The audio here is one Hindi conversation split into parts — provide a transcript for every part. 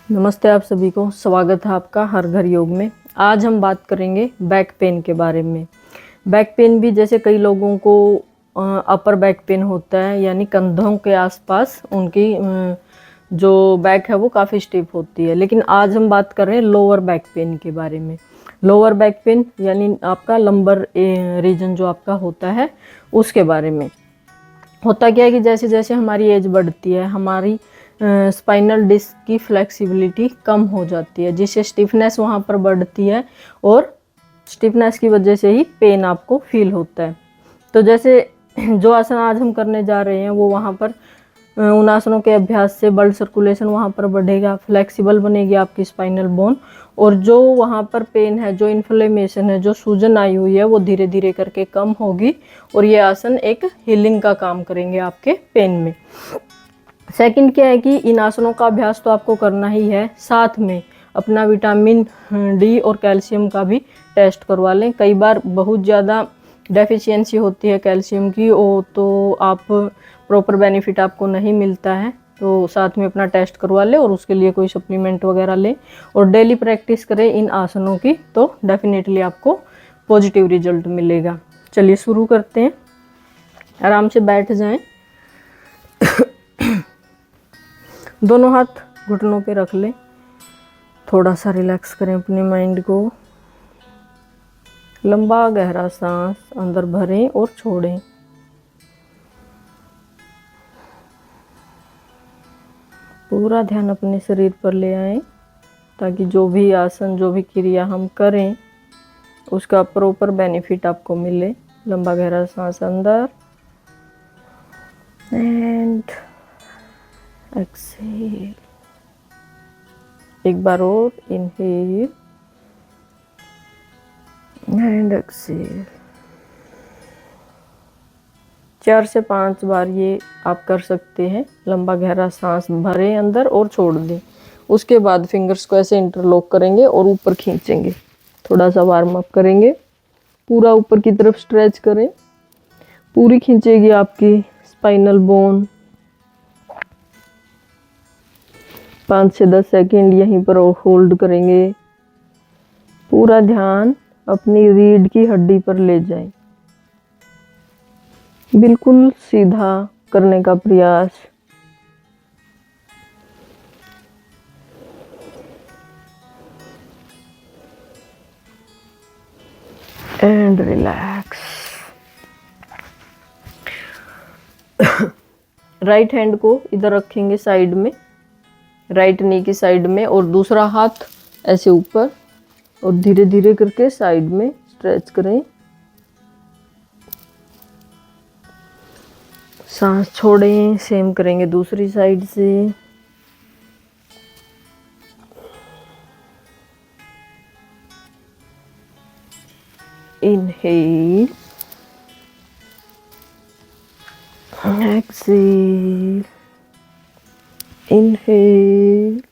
नमस्ते आप सभी को, स्वागत है आपका हर घर योग में। आज हम बात करेंगे बैक पेन के बारे में। बैक पेन भी जैसे कई लोगों को अपर बैक पेन होता है, यानी कंधों के आसपास उनकी जो बैक है वो काफ़ी स्टिफ होती है। लेकिन आज हम बात कर रहे हैं लोअर बैक पेन के बारे में। लोअर बैक पेन यानी आपका लंबर रीजन जो आपका होता है उसके बारे में। होता क्या है कि जैसे जैसे हमारी एज बढ़ती है, हमारी स्पाइनल डिस्क की फ्लेक्सिबिलिटी कम हो जाती है, जिससे स्टिफनेस वहाँ पर बढ़ती है और स्टिफनेस की वजह से ही पेन आपको फील होता है। तो जैसे जो आसन आज हम करने जा रहे हैं वो वहाँ पर उन आसनों के अभ्यास से ब्लड सर्कुलेशन वहाँ पर बढ़ेगा, फ्लेक्सिबल बनेगी आपकी स्पाइनल बोन, और जो वहाँ पर पेन है, जो इन्फ्लेमेशन है, जो सूजन आई हुई है, वो धीरे धीरे करके कम होगी और ये आसन एक हीलिंग का काम करेंगे आपके पेन में। सेकंड क्या है कि इन आसनों का अभ्यास तो आपको करना ही है, साथ में अपना विटामिन डी और कैल्शियम का भी टेस्ट करवा लें। कई बार बहुत ज़्यादा डेफिशिएंसी होती है कैल्शियम की, तो आप प्रॉपर बेनिफिट आपको नहीं मिलता है, तो साथ में अपना टेस्ट करवा लें और उसके लिए कोई सप्लीमेंट वगैरह लें और डेली प्रैक्टिस करें इन आसनों की, तो डेफिनेटली आपको पॉजिटिव रिजल्ट मिलेगा। चलिए शुरू करते हैं। आराम से बैठ जाएं, दोनों हाथ घुटनों पे रख लें, थोड़ा सा रिलैक्स करें अपने माइंड को। लंबा गहरा सांस अंदर भरें और छोड़ें। पूरा ध्यान अपने शरीर पर ले आएं, ताकि जो भी आसन, जो भी क्रिया हम करें उसका प्रॉपर बेनिफिट आपको मिले। लंबा गहरा सांस अंदर एंड एक्सहेल। एक बार और, इनहेल एंड एक्सहेल। 4 से 5 बार ये आप कर सकते हैं। लंबा गहरा सांस भरें अंदर और छोड़ दें। उसके बाद फिंगर्स को ऐसे इंटरलॉक करेंगे और ऊपर खींचेंगे। थोड़ा सा वार्म अप करेंगे, पूरा ऊपर की तरफ स्ट्रेच करें, पूरी खींचेगी आपकी स्पाइनल बोन। 5 से 10 सेकेंड यहीं पर होल्ड करेंगे। पूरा ध्यान अपनी रीढ़ की हड्डी पर ले जाएं, बिल्कुल सीधा करने का प्रयास। And relax. राइट हैंड को इधर रखेंगे साइड में, राइट नी की साइड में, और दूसरा हाथ ऐसे ऊपर, और धीरे धीरे करके साइड में स्ट्रेच करें। सांस छोड़ें, सेम करेंगे दूसरी साइड से। Inhale, exhale, inhale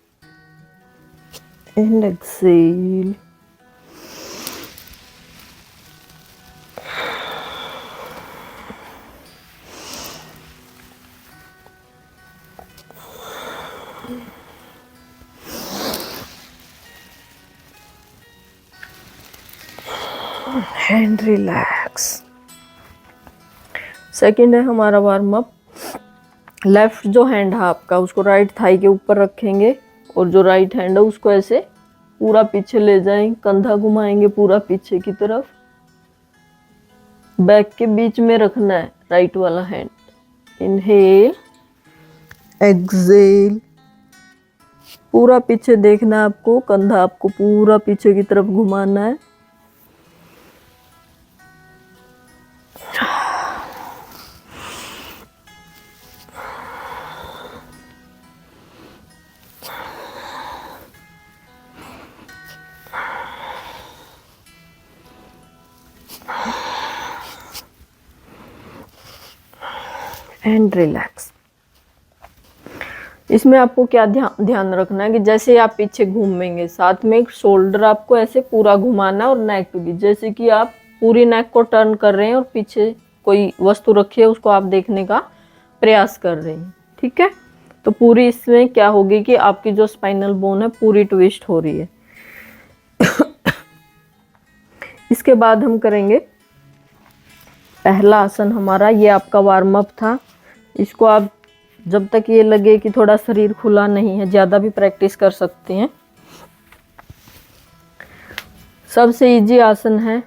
and exhale. And relax. Second है हमारा वार्म अप। लेफ्ट जो हैंड है आपका, उसको राइट थाई के ऊपर रखेंगे, और जो राइट हैंड है उसको ऐसे पूरा पीछे ले जाएं, कंधा घुमाएंगे पूरा पीछे की तरफ। बैक के बीच में रखना है राइट वाला हैंड। इनहेल, एक्सहेल, पूरा पीछे देखना है आपको, कंधा आपको पूरा पीछे की तरफ घुमाना है। And relax. इसमें आपको क्या ध्यान रखना है कि जैसे आप पीछे घूमेंगे, साथ में शोल्डर आपको ऐसे पूरा घुमाना और नेक भी, जैसे कि आप पूरी नेक को टर्न कर रहे हैं और पीछे कोई वस्तु रखी है उसको आप देखने का प्रयास कर रहे हैं। ठीक है, तो पूरी इसमें क्या होगी कि आपकी जो स्पाइनल बोन है पूरी ट्विस्ट हो रही है। इसके बाद हम करेंगे पहला आसन हमारा, ये आपका वार्म अप था। इसको आप जब तक ये लगे कि थोड़ा शरीर खुला नहीं है, ज़्यादा भी प्रैक्टिस कर सकते हैं। सबसे इजी आसन है,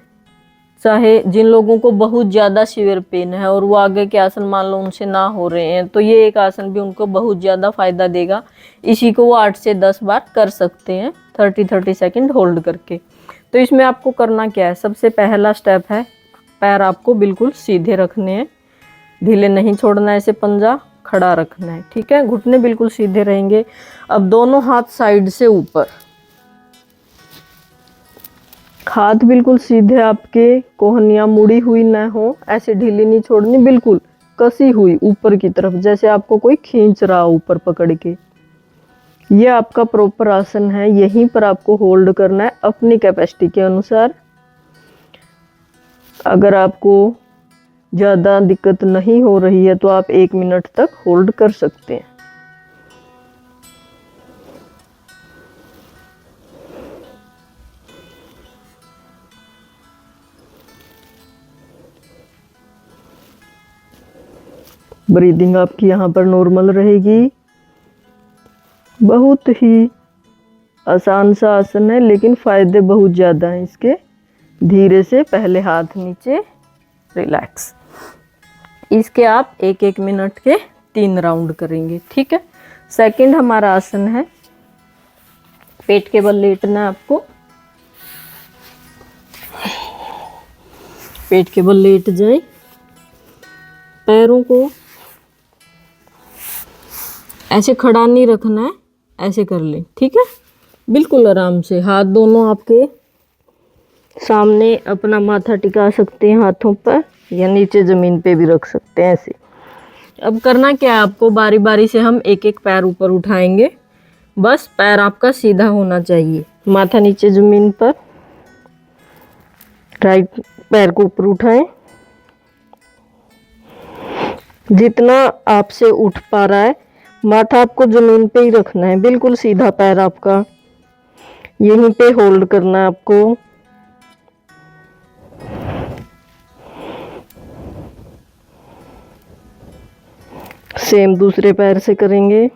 चाहे जिन लोगों को बहुत ज़्यादा सीवियर पेन है और वो आगे के आसन मान लो उनसे ना हो रहे हैं, तो ये एक आसन भी उनको बहुत ज़्यादा फ़ायदा देगा। इसी को वो 8 से 10 बार कर सकते हैं 30-30 सेकंड होल्ड करके। तो इसमें आपको करना क्या है, सबसे पहला स्टेप है पैर आपको बिल्कुल सीधे रखने हैं, ढीले नहीं छोड़ना है, ऐसे पंजा खड़ा रखना है, ठीक है। घुटने बिल्कुल सीधे रहेंगे। अब दोनों हाथ साइड से ऊपर, हाथ बिल्कुल सीधे आपके, कोहनियाँ मुड़ी हुई ना हो, ऐसे ढीली नहीं छोड़नी, बिल्कुल कसी हुई ऊपर की तरफ, जैसे आपको कोई खींच रहा हो ऊपर पकड़ के। ये आपका प्रॉपर आसन है, यहीं पर आपको होल्ड करना है अपनी कैपेसिटी के अनुसार। अगर आपको ज़्यादा दिक्कत नहीं हो रही है तो आप 1 मिनट तक होल्ड कर सकते हैं। ब्रीदिंग आपकी यहाँ पर नॉर्मल रहेगी। बहुत ही आसान सा आसन है, लेकिन फ़ायदे बहुत ज़्यादा हैं इसके। धीरे से पहले हाथ नीचे, रिलैक्स। इसके आप 1-1 मिनट के 3 राउंड करेंगे, ठीक है। सेकंड हमारा आसन है, पेट के बल लेटना है आपको। पेट के बल लेट जाए, पैरों को ऐसे खड़ा नहीं रखना है, ऐसे कर लें, ठीक है। बिल्कुल आराम से हाथ दोनों आपके सामने, अपना माथा टिका सकते हैं हाथों पर, या नीचे ज़मीन पे भी रख सकते हैं ऐसे। अब करना क्या है, आपको बारी बारी से हम 1-1 पैर ऊपर उठाएंगे। बस पैर आपका सीधा होना चाहिए, माथा नीचे ज़मीन पर। राइट पैर को ऊपर उठाएं, जितना आपसे उठ पा रहा है। माथा आपको ज़मीन पे ही रखना है, बिल्कुल सीधा पैर आपका, यहीं पे होल्ड करना है आपको। सेम दूसरे पैर से करेंगे।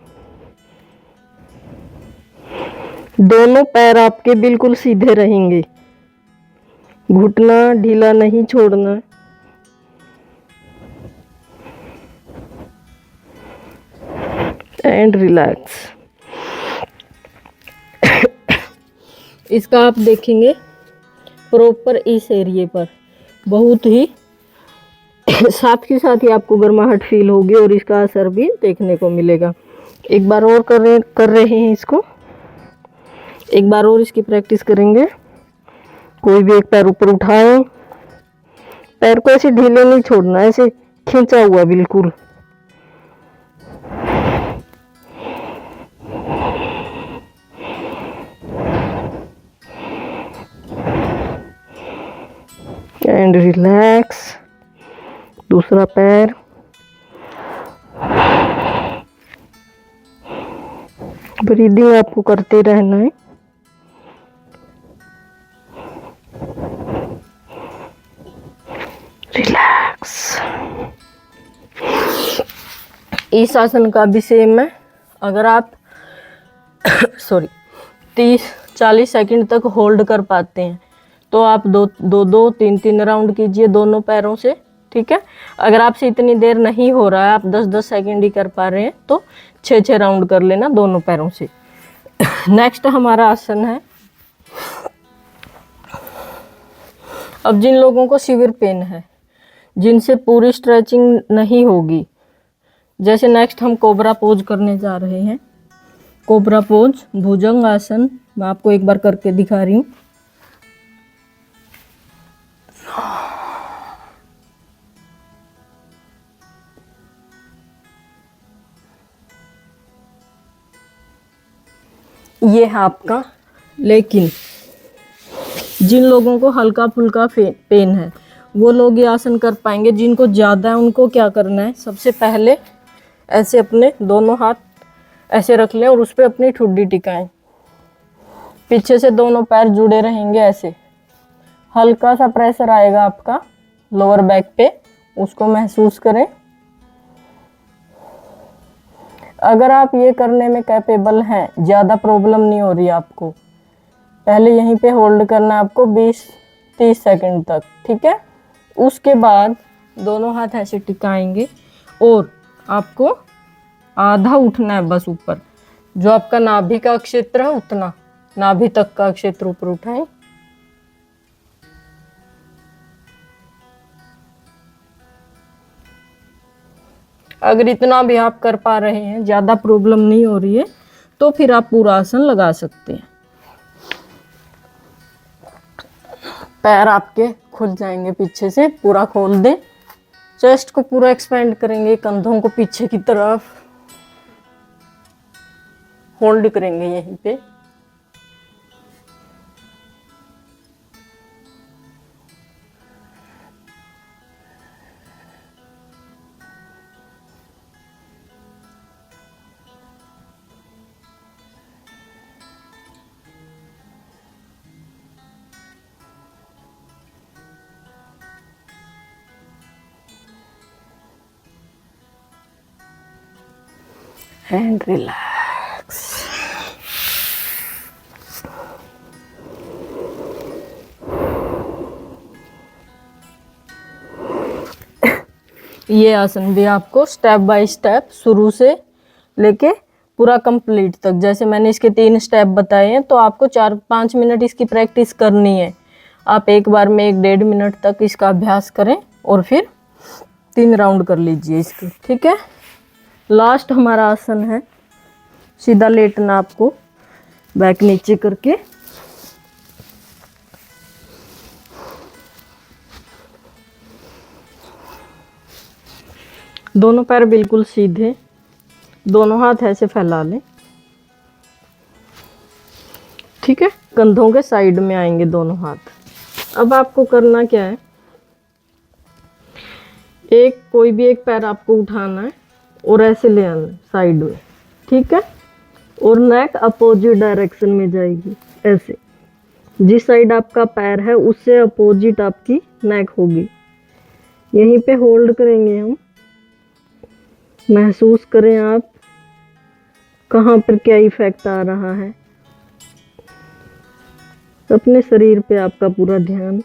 दोनों पैर आपके बिल्कुल सीधे रहेंगे, घुटना ढीला नहीं छोड़ना। And relax. इसका आप देखेंगे प्रॉपर इस एरिए पर बहुत ही साथ के साथ ही आपको गर्माहट फील होगी और इसका असर भी देखने को मिलेगा। एक बार और कर रहे हैं इसको, एक बार और इसकी प्रैक्टिस करेंगे। कोई भी एक पैर ऊपर उठाएं, पैर को ऐसे ढीले नहीं छोड़ना, ऐसे खींचा हुआ बिल्कुल। And relax. दूसरा पैर, ब्रीदिंग आपको करते रहना है। रिलैक्स। इस आसन का भी सेम है। अगर आप 30-40 सेकंड तक होल्ड कर पाते हैं तो आप 2-3 राउंड कीजिए दोनों पैरों से, ठीक है। अगर आपसे इतनी देर नहीं हो रहा है, आप 10-10 सेकंड ही कर पा रहे हैं, तो 6-6 राउंड कर लेना दोनों पैरों से। नेक्स्ट हमारा आसन है, अब जिन लोगों को सीवियर पेन है, जिनसे पूरी स्ट्रेचिंग नहीं होगी, जैसे नेक्स्ट हम कोबरा पोज करने जा रहे हैं। कोबरा पोज, भुजंग आसन, मैं आपको एक बार करके दिखा रही हूँ। ये है आपका, लेकिन जिन लोगों को हल्का फुल्का पेन है वो लोग ये आसन कर पाएंगे। जिनको ज़्यादा है उनको क्या करना है, सबसे पहले ऐसे अपने दोनों हाथ ऐसे रख लें और उस पर अपनी ठुड्डी टिकाएं। पीछे से दोनों पैर जुड़े रहेंगे ऐसे। हल्का सा प्रेशर आएगा आपका लोअर बैक पे, उसको महसूस करें। अगर आप ये करने में कैपेबल हैं, ज़्यादा प्रॉब्लम नहीं हो रही आपको, पहले यहीं पे होल्ड करना है आपको 20-30 सेकंड तक, ठीक है। उसके बाद दोनों हाथ ऐसे टिकाएंगे और आपको आधा उठना है बस ऊपर, जो आपका नाभि का क्षेत्र है उतना, नाभि तक का क्षेत्र ऊपर उठाएं। अगर इतना भी आप कर पा रहे हैं, ज़्यादा प्रॉब्लम नहीं हो रही है, तो फिर आप पूरा आसन लगा सकते हैं। पैर आपके खुल जाएंगे पीछे से, पूरा खोल दें। चेस्ट को पूरा एक्सपेंड करेंगे, कंधों को पीछे की तरफ होल्ड करेंगे यहीं पे। And relax. ये आसन भी आपको स्टेप बाय स्टेप शुरू से लेके पूरा कंप्लीट तक, जैसे मैंने इसके 3 स्टेप बताए हैं, तो आपको 4-5 मिनट इसकी प्रैक्टिस करनी है। आप एक बार में 1-1.5 मिनट तक इसका अभ्यास करें और फिर 3 राउंड कर लीजिए इसके, ठीक है। लास्ट हमारा आसन है सीधा लेटना, आपको बैक नीचे करके दोनों पैर बिल्कुल सीधे, दोनों हाथ ऐसे फैला लें, ठीक है। कंधों के साइड में आएंगे दोनों हाथ। अब आपको करना क्या है, कोई भी एक पैर आपको उठाना है और ऐसे ले आना है साइड में, ठीक है। और नेक अपोजिट डायरेक्शन में जाएगी ऐसे, जिस साइड आपका पैर है उससे अपोजिट आपकी नेक होगी। यहीं पे होल्ड करेंगे हम। महसूस करें आप कहाँ पर क्या इफेक्ट आ रहा है। अपने शरीर पे आपका पूरा ध्यान।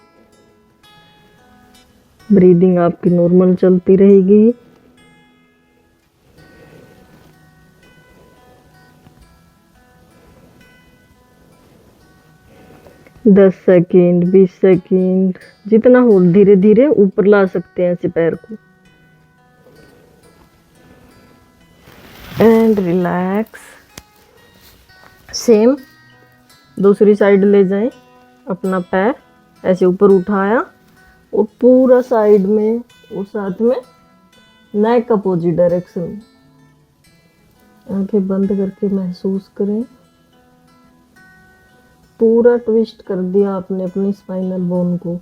ब्रीदिंग आपकी नॉर्मल चलती रहेगी। दस सेकेंड, 20 सेकेंड, जितना हो धीरे धीरे ऊपर ला सकते हैं ऐसे पैर को। And relax. सेम दूसरी साइड ले जाएं, अपना पैर ऐसे ऊपर उठाया और पूरा साइड में और साथ में नेक अपोजिट डायरेक्शन में। आंखें बंद करके महसूस करें। पूरा ट्विस्ट कर दिया आपने अपनी स्पाइनल बोन को।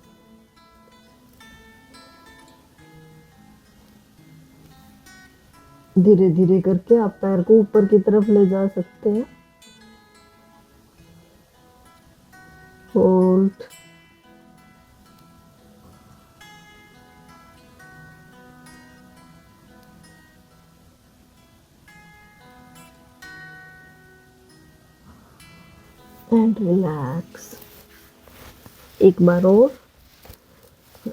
धीरे धीरे करके आप पैर को ऊपर की तरफ ले जा सकते हैं। होल्ड। And relax. एक बार और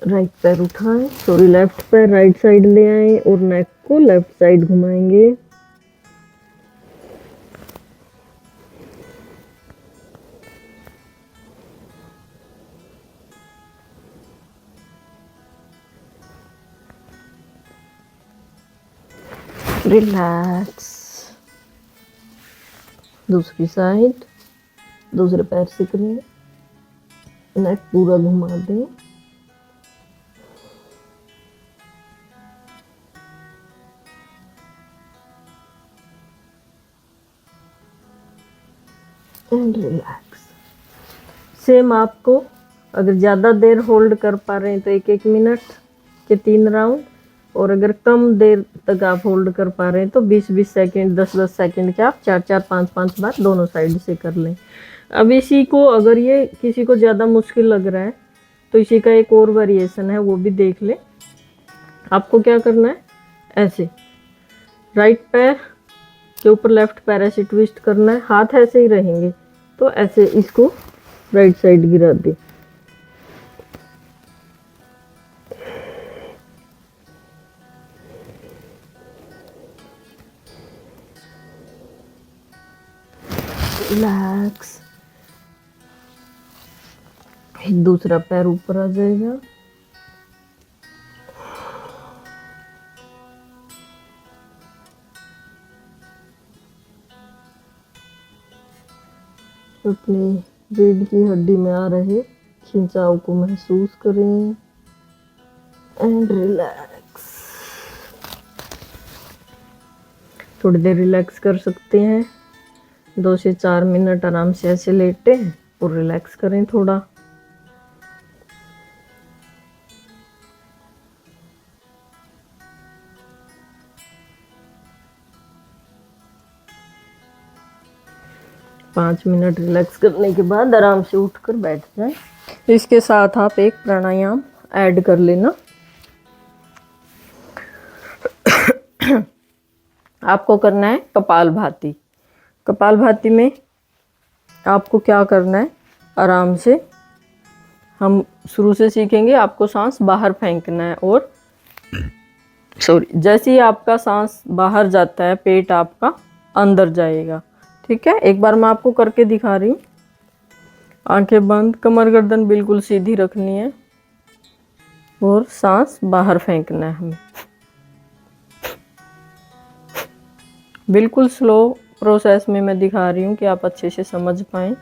राइट पैर उठाएं, सॉरी लेफ्ट पैर राइट साइड ले आए और नेक को लेफ्ट साइड घुमाएंगे। रिलैक्स। दूसरी साइड, दूसरे पैर से करें, नेक पूरा घुमा दें। And relax. सेम आपको अगर ज़्यादा देर होल्ड कर पा रहे हैं तो 1-1 मिनट के 3 राउंड, और अगर कम देर तक आप होल्ड कर पा रहे हैं तो 20-20 सेकंड, 10-10 सेकंड के आप 4-4, 5-5 बार दोनों साइड से कर लें। अब इसी को अगर ये किसी को ज़्यादा मुश्किल लग रहा है तो इसी का एक और वेरिएशन है, वो भी देख लें। आपको क्या करना है, ऐसे राइट पैर के ऊपर लेफ्ट पैर ऐसे ट्विस्ट करना है, हाथ ऐसे ही रहेंगे, तो ऐसे इसको राइट साइड गिरा दे। रिलैक्स। दूसरा पैर ऊपर आ जाएगा, अपनी रीढ़ की हड्डी में आ रहे खिंचाव को महसूस करें एंड रिलैक्स। थोड़ी देर रिलैक्स कर सकते हैं, 2 से 4 मिनट आराम से ऐसे लेटे और रिलैक्स करें थोड़ा। पाँच मिनट रिलैक्स करने के बाद आराम से उठकर बैठ जाएं। इसके साथ आप एक प्राणायाम ऐड कर लेना। आपको करना है कपालभाति। कपालभाति में आपको क्या करना है, आराम से हम शुरू से सीखेंगे। आपको सांस बाहर फेंकना है और जैसे ही आपका सांस बाहर जाता है पेट आपका अंदर जाएगा। ठीक है, एक बार मैं आपको करके दिखा रही हूँ। आंखें बंद, कमर गर्दन बिल्कुल सीधी रखनी है और सांस बाहर फेंकना है हमें। बिल्कुल स्लो प्रोसेस में मैं दिखा रही हूँ कि आप अच्छे से समझ पाएं।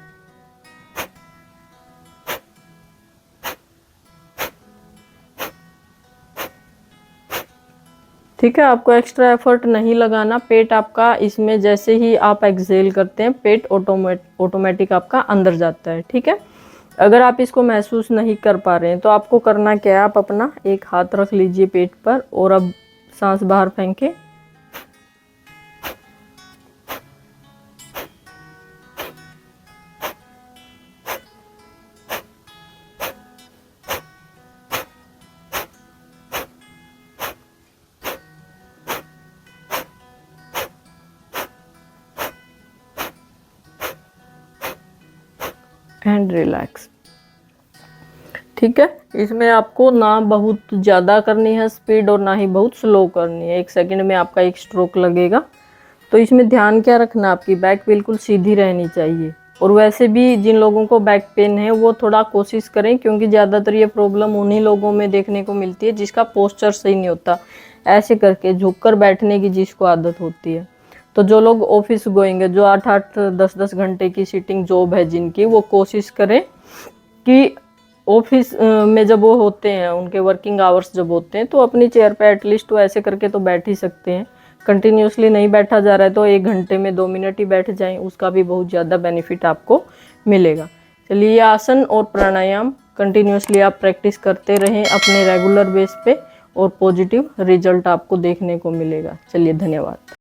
ठीक है, आपको एक्स्ट्रा एफर्ट नहीं लगाना। पेट आपका इसमें जैसे ही आप एक्सहेल करते हैं पेट ऑटोमेटिक आपका अंदर जाता है। ठीक है, अगर आप इसको महसूस नहीं कर पा रहे हैं तो आपको करना क्या है, आप अपना एक हाथ रख लीजिए पेट पर और अब सांस बाहर फेंके। And relax. ठीक है, इसमें आपको ना बहुत ज़्यादा करनी है स्पीड और ना ही बहुत स्लो करनी है। 1 सेकंड में आपका 1 स्ट्रोक लगेगा। तो इसमें ध्यान क्या रखना, आपकी बैक बिल्कुल सीधी रहनी चाहिए। और वैसे भी जिन लोगों को बैक पेन है वो थोड़ा कोशिश करें, क्योंकि ज़्यादातर ये प्रॉब्लम उन्हीं लोगों में देखने को मिलती है जिसका पोस्चर सही नहीं होता, ऐसे करके झुककर बैठने की जिसको आदत होती है। तो जो लोग ऑफिस गोइंग है, जो 8-8, 10-10 घंटे की सिटिंग जॉब है जिनकी, वो कोशिश करें कि ऑफिस में जब वो होते हैं, उनके वर्किंग आवर्स जब होते हैं, तो अपनी चेयर पे एटलीस्ट वो ऐसे करके तो बैठ ही सकते हैं। कंटिन्यूसली नहीं बैठा जा रहा है तो 1 घंटे में 2 मिनट ही बैठ जाएं, उसका भी बहुत ज़्यादा बेनिफिट आपको मिलेगा। चलिए, ये आसन और प्राणायाम कंटिन्यूसली आप प्रैक्टिस करते रहें अपने रेगुलर बेस पे और पॉजिटिव रिजल्ट आपको देखने को मिलेगा। चलिए, धन्यवाद।